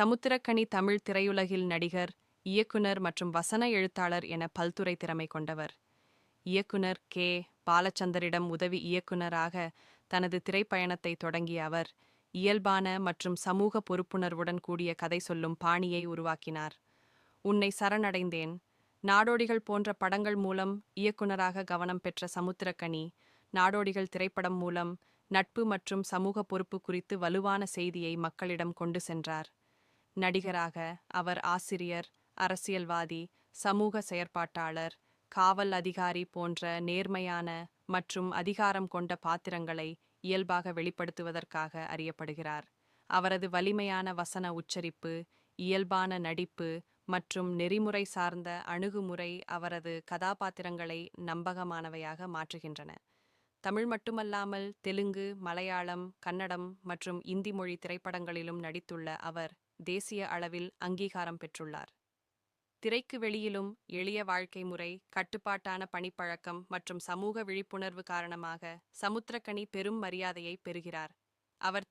சமுத்திரக்கனி தமிழ் திரையுலகில் நடிகர், இயக்குனர் மற்றும் வசன எழுத்தாளர் என பல்துறை திறமை கொண்டவர். இயக்குனர் கே. பாலச்சந்தரிடம் உதவி இயக்குனராக தனது திரைப்பயணத்தை தொடங்கிய அவர், இயல்பான மற்றும் சமூக பொறுப்புணர்வுடன் கூடிய கதை சொல்லும் பாணியை உருவாக்கினார். உன்னை சரணடைந்தேன், நாடோடிகள் போன்ற படங்கள் மூலம் இயக்குனராக கவனம் பெற்ற சமுத்திரக்கனி, நாடோடிகள் திரைப்படம் மூலம் நட்பு மற்றும் சமூக பொறுப்பு குறித்து வலுவான செய்தியை மக்களிடம் கொண்டு சென்றார். நடிகராக அவர் ஆசிரியர், அரசியல்வாதி, சமூக செயற்பாட்டாளர், காவல் அதிகாரி போன்ற நேர்மையான மற்றும் அதிகாரம் கொண்ட பாத்திரங்களை இயல்பாக வெளிப்படுத்துவதற்காக அறியப்படுகிறார். அவரது வலிமையான வசன உச்சரிப்பு, இயல்பான நடிப்பு மற்றும் நெறிமுறை சார்ந்த அணுகுமுறை அவரது கதாபாத்திரங்களை நம்பகமானவையாக மாற்றுகின்றன. தமிழ் மட்டுமல்லாமல் தெலுங்கு, மலையாளம், கன்னடம் மற்றும் இந்தி மொழி திரைப்படங்களிலும் நடித்துள்ள அவர் தேசிய அளவில் அங்கீகாரம் பெற்றுள்ளார். திரைக்கு வெளியிலும் எளிய வாழ்க்கை முறை, கட்டுப்பாட்டான பணிப்பழக்கம் மற்றும் சமூக விழிப்புணர்வு காரணமாக சமுத்திரக்கனி பெரும் மரியாதையை பெறுகிறார். அவர்